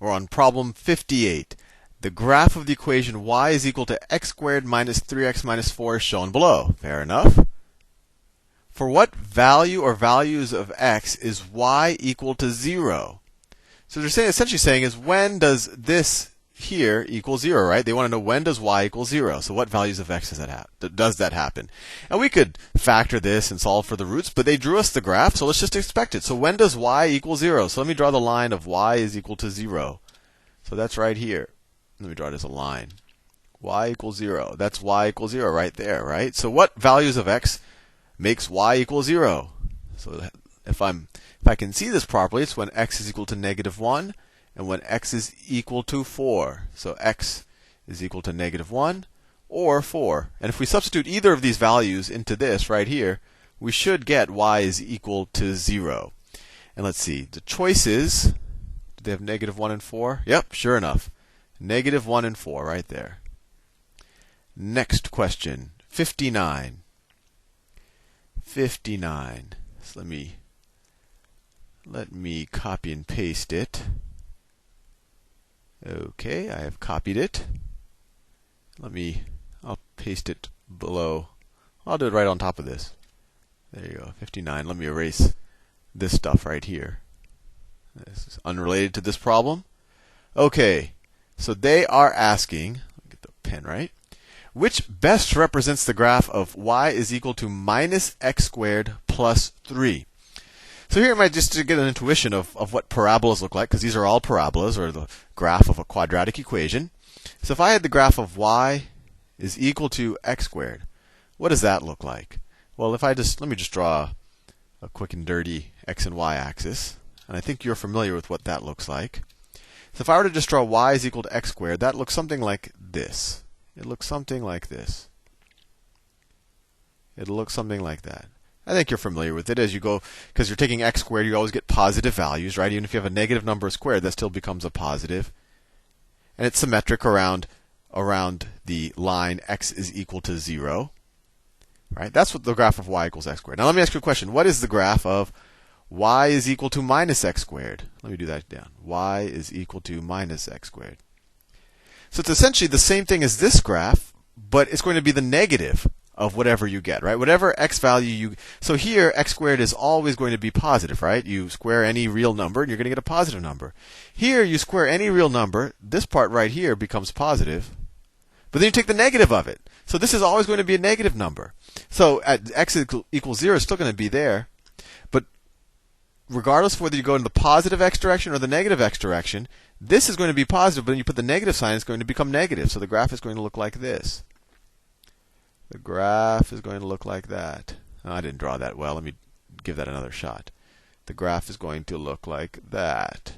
or on problem 58. The graph of the equation y is equal to x squared minus 3x minus 4 is shown below. Fair enough. For what value or values of x is y equal to 0? So they're essentially saying is when does this here equal 0, right? They want to know when does y equal 0. So what values of x does that happen? And we could factor this and solve for the roots, but they drew us the graph, so let's just expect it. So when does y equal 0? So let me draw the line of y is equal to 0. So that's right here. Let me draw it as a line. Y equals 0. That's y equals 0 right there, right? So what values of x makes y equal 0? So if I can see this properly, it's when x is equal to -1 and when x is equal to 4. So x is equal to -1 or 4. And if we substitute either of these values into this right here, we should get y is equal to 0. And let's see, the choices, do they have -1 and 4? Yep, sure enough. -1 and 4 right there. Next question, 59. 59. So let me copy and paste it. Okay, I have copied it. I'll paste it below. I'll do it right on top of this. There you go, 59. Let me erase this stuff right here. This is unrelated to this problem. Okay, so they are asking, let me get the pen right, which best represents the graph of y is equal to minus x squared plus 3. So here, just to get an intuition of what parabolas look like, because these are all parabolas, or the graph of a quadratic equation. So if I had the graph of y is equal to x squared, what does that look like? Well, let me just draw a quick and dirty x and y axis. And I think you're familiar with what that looks like. So if I were to just draw y is equal to x squared, that looks something like this. It looks something like this. It'll look something like that. I think you're familiar with it as you go, because you're taking x squared, you always get positive values, right? Even if you have a negative number squared, that still becomes a positive. And it's symmetric around the line x is equal to 0. Right? That's what the graph of y equals x squared. Now let me ask you a question. What is the graph of y is equal to minus x squared? Let me do that down. Y is equal to minus x squared. So it's essentially the same thing as this graph, but it's going to be the negative of whatever you get, right? Whatever x value so here x squared is always going to be positive, right? You square any real number and you're going to get a positive number. Here you square any real number, this part right here becomes positive, but then you take the negative of it. So this is always going to be a negative number. So at x equals 0 is still going to be there, but regardless of whether you go in the positive x direction or the negative x direction, this is going to be positive, but when you put the negative sign, it's going to become negative. So the graph is going to look like this. The graph is going to look like that. Oh, I didn't draw that well. Let me give that another shot. The graph is going to look like that.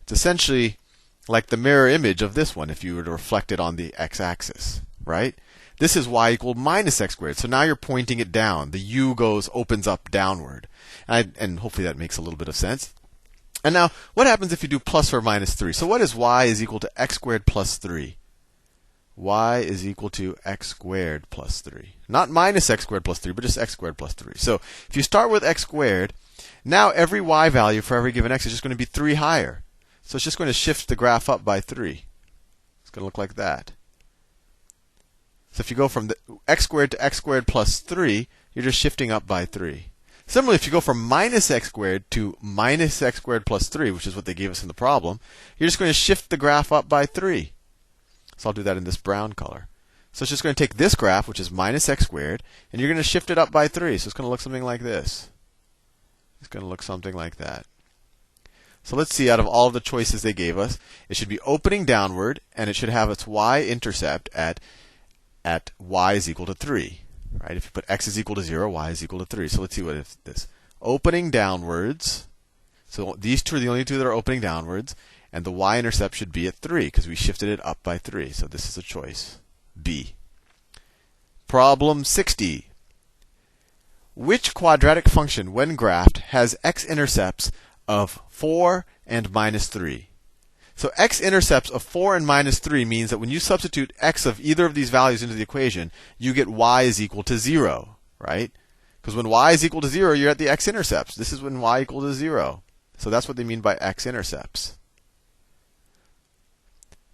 It's essentially like the mirror image of this one if you were to reflect it on the x-axis, right? This is y equal minus x squared. So now you're pointing it down. The u opens up downward. And hopefully that makes a little bit of sense. And now, what happens if you do plus or minus 3? So what is y is equal to x squared plus 3? Y is equal to x squared plus 3. Not minus x squared plus 3, but just x squared plus 3. So if you start with x squared, now every y value for every given x is just going to be 3 higher. So it's just going to shift the graph up by 3. It's going to look like that. So if you go from the x squared to x squared plus 3, you're just shifting up by 3. Similarly, if you go from minus x squared to minus x squared plus 3, which is what they gave us in the problem, you're just going to shift the graph up by 3. So I'll do that in this brown color. So it's just going to take this graph, which is minus x squared, and you're going to shift it up by 3. So it's going to look something like this. It's going to look something like that. So let's see, out of all of the choices they gave us, it should be opening downward, and it should have its y-intercept at y is equal to 3. Right? If you put x is equal to 0, y is equal to 3. So let's see what if this. Opening downwards. So these two are the only two that are opening downwards. And the y-intercept should be at 3 because we shifted it up by 3. So this is a choice. B. Problem 60. Which quadratic function, when graphed, has x-intercepts of 4 and minus 3? So x-intercepts of 4 and minus 3 means that when you substitute x of either of these values into the equation, you get y is equal to 0, right? Because when y is equal to 0, you're at the x-intercepts. This is when y equal to 0. So that's what they mean by x-intercepts.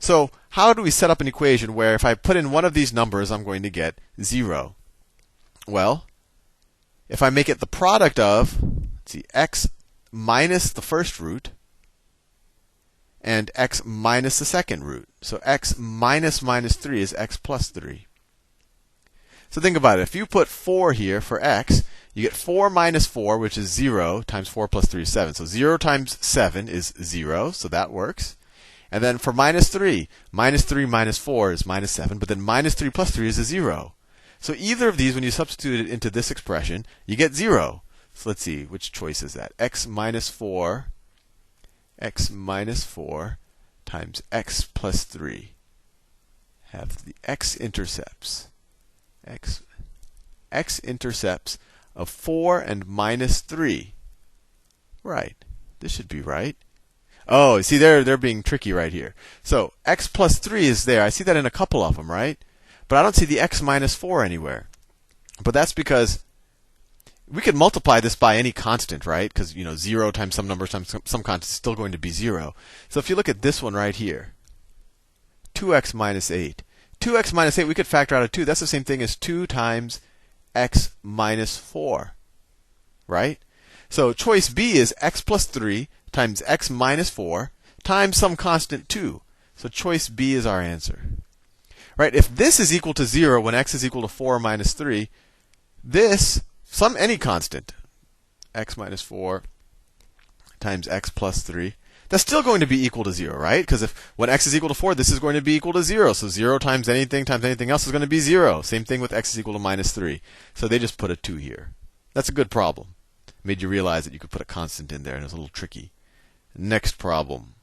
So how do we set up an equation where if I put in one of these numbers, I'm going to get 0? Well, if I make it the product of, let's see, x minus the first root and x minus the second root. So x minus minus 3 is x plus 3. So think about it. If you put 4 here for x, you get 4 minus 4, which is 0, times 4 plus 3 is 7. So 0 times 7 is 0, so that works. And then for minus 3 minus 4 is minus 7, but then minus 3 plus 3 is a 0. So either of these, when you substitute it into this expression, you get 0. So let's see, which choice is that? X minus 4 times x plus 3 have the x-intercepts. X-intercepts of 4 and minus 3. Right. This should be right. Oh, see, they're being tricky right here. So x plus 3 is there. I see that in a couple of them, right? But I don't see the x minus 4 anywhere. But that's because we could multiply this by any constant, right? Because 0 times some number times some constant is still going to be 0. So if you look at this one right here, 2x minus 8. 2x minus 8, we could factor out a 2. That's the same thing as 2 times x minus 4, right? So choice B is x plus 3 times x minus 4 times some constant 2. So choice B is our answer. Right? If this is equal to 0 when x is equal to 4 minus 3, this, any constant, x minus 4 times x plus 3, that's still going to be equal to 0, right? Because when x is equal to 4, this is going to be equal to 0. So 0 times anything else is going to be 0. Same thing with x is equal to minus 3. So they just put a 2 here. That's a good problem. Made you realize that you could put a constant in there, and it was a little tricky. Next problem.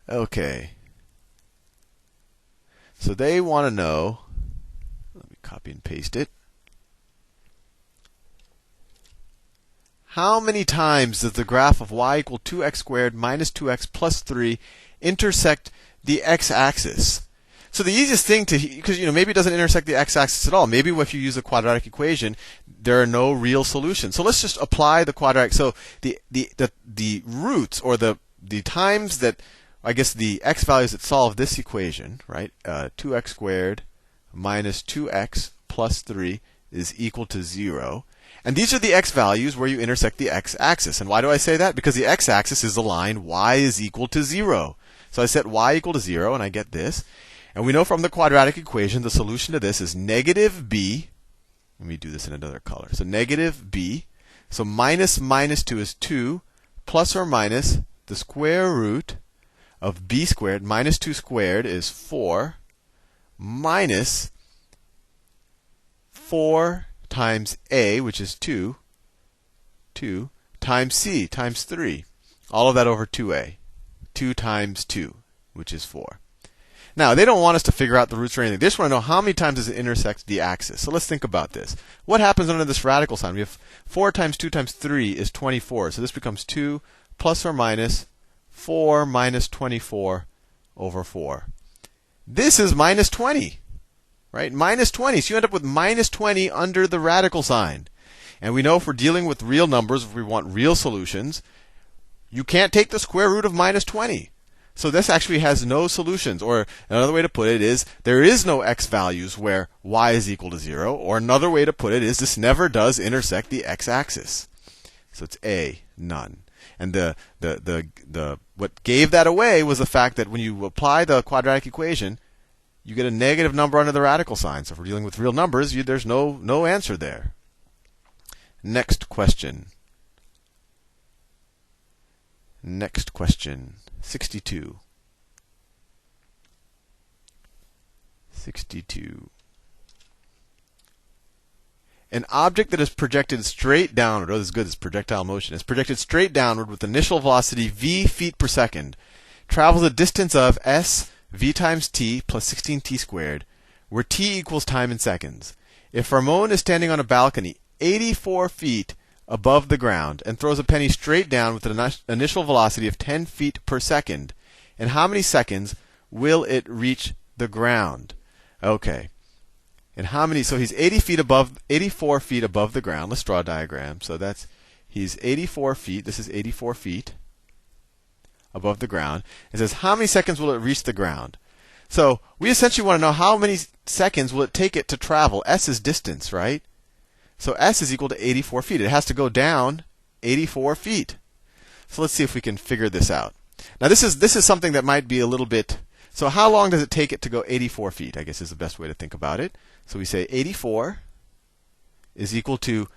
Okay. So they want to know, let me copy and paste it. How many times does the graph of y equal 2x squared minus 2x plus 3 intersect the x-axis? So the easiest thing because maybe it doesn't intersect the x-axis at all. Maybe if you use a quadratic equation, there are no real solutions. So let's just apply the quadratic. So the roots or the times that I guess the x values that solve this equation, right? 2x squared minus 2x plus 3 is equal to 0. And these are the x values where you intersect the x-axis. And why do I say that? Because the x-axis is the line y is equal to 0. So I set y equal to 0, and I get this. And we know from the quadratic equation the solution to this is negative b. Let me do this in another color. So negative b. So minus minus 2 is 2, plus or minus the square root of b squared minus 2 squared is 4, minus 4 times a, which is 2, times c, times 3. All of that over 2a. 2 times 2, which is 4. Now, they don't want us to figure out the roots or anything. They just want to know how many times does it intersect the axis. So let's think about this. What happens under this radical sign? We have 4 times 2 times 3 is 24. So this becomes 2 plus or minus 4 minus 24 over 4. This is minus 20. Right? Minus 20. So you end up with minus 20 under the radical sign. And we know if we're dealing with real numbers, if we want real solutions, you can't take the square root of minus 20. So this actually has no solutions. Or another way to put it is there is no x values where y is equal to 0. Or another way to put it is this never does intersect the x-axis. So it's A, none. And what gave that away was the fact that when you apply the quadratic equation, you get a negative number under the radical sign. So if we're dealing with real numbers, there's no answer there. Next question. 62. An object that is projected straight downward, this is good, this projectile motion, is projected straight downward with initial velocity v feet per second, travels a distance of s v times t plus 16t squared, where t equals time in seconds. If Ramon is standing on a balcony 84 feet above the ground and throws a penny straight down with an initial velocity of 10 feet per second, in how many seconds will it reach the ground? Okay. And how many? So he's 84 feet above the ground. Let's draw a diagram. So that's He's 84 feet. This is 84 feet above the ground. It says, how many seconds will it reach the ground? So we essentially want to know how many seconds will it take it to travel. S is distance, right? So S is equal to 84 feet. It has to go down 84 feet. So let's see if we can figure this out. Now this is something that might be a little bit. So how long does it take it to go 84 feet? I guess is the best way to think about it. So we say 84 is equal to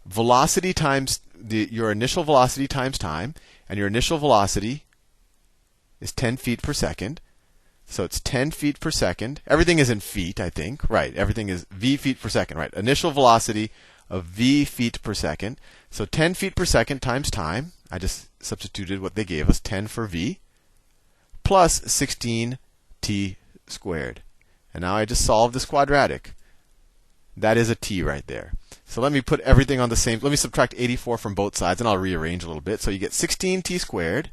velocity times your initial velocity times time, and your initial velocity is 10 feet per second. So it's 10 feet per second. Everything is in feet, I think. Right. Everything is v feet per second. Right. Initial velocity of v feet per second. So 10 feet per second times time. I just substituted what they gave us, 10 for v, plus 16t squared. And now I just solved this quadratic. That is a t right there. So let me put everything on the same. Let me subtract 84 from both sides, and I'll rearrange a little bit. So you get 16t squared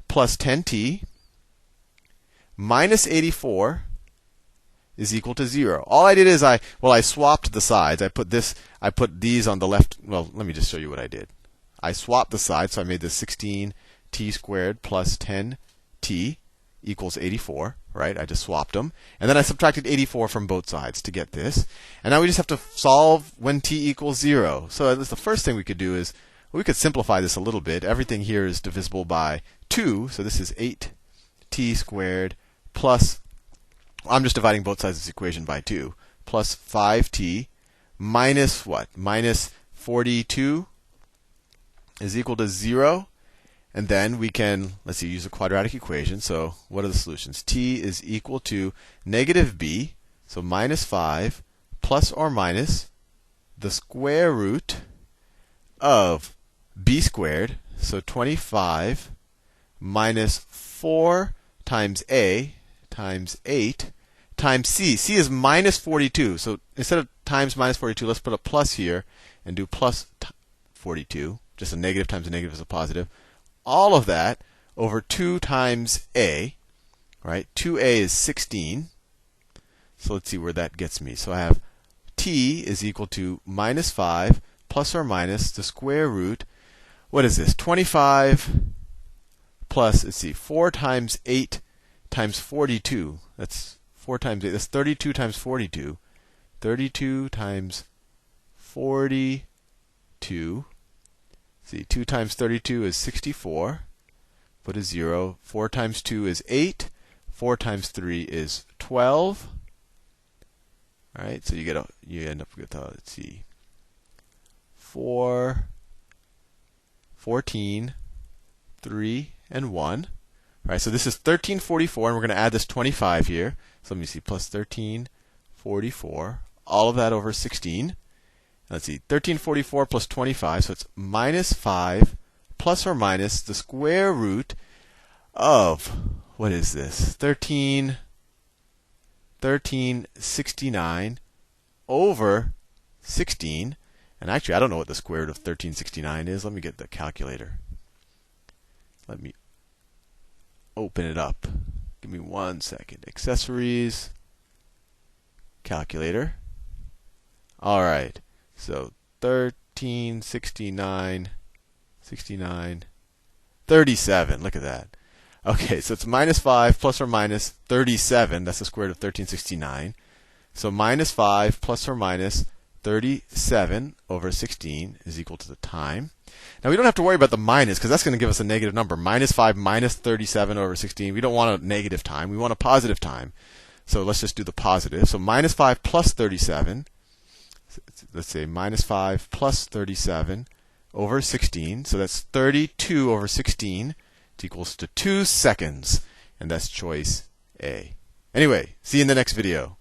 plus 10t minus 84 is equal to 0. All I did is I swapped the sides. I put these on the left. Well, let me just show you what I did. I swapped the sides, so I made this 16t squared plus 10t equals 84, right? I just swapped them. And then I subtracted 84 from both sides to get this. And now we just have to solve when t equals 0. So the first thing we could do is, we could simplify this a little bit. Everything here is divisible by 2, so this is 8t squared plus, I'm just dividing both sides of this equation by 2, plus 5t minus what? Minus 42 is equal to 0. And then we can, let's see, use a quadratic equation. So what are the solutions? T is equal to negative b, so minus 5 plus or minus the square root of b squared, so 25 minus 4 times a times 8 times c. C is minus 42. So instead of times minus 42, let's put a plus here and do plus 42. Just a negative times a negative is a positive. All of that over 2 times a, right? 2a is 16. So let's see where that gets me. So I have t is equal to minus 5 plus or minus the square root. What is this? 25 plus, let's see, 4 times 8 times 42. That's 4 times 8. That's 32 times 42. 32 times 42. See, 2 times 32 is 64. Put a 0. 4 times 2 is 8. 4 times 3 is 12. All right, so you end up with, let's see, 4, 14, 3, and 1. All right, so this is 1344, and we're going to add this 25 here. So let me see, plus 1344, all of that over 16. Let's see, 1344 plus 25, so it's minus 5 plus or minus the square root of, what is this? 1369 over 16. And actually, I don't know what the square root of 1369 is. Let me get the calculator. Let me open it up. Give me 1 second. Accessories, calculator. All right. So 1369, 37. Look at that. Okay, so it's minus 5 plus or minus 37. That's the square root of 1369. So minus 5 plus or minus 37 over 16 is equal to the time. Now we don't have to worry about the minus because that's going to give us a negative number. Minus 5 minus 37 over 16. We don't want a negative time. We want a positive time. So let's just do the positive. So minus 5 plus 37. Let's say minus 5 plus 37 over 16. So that's 32 over 16. It's equals to 2 seconds. And that's choice A. Anyway, see you in the next video.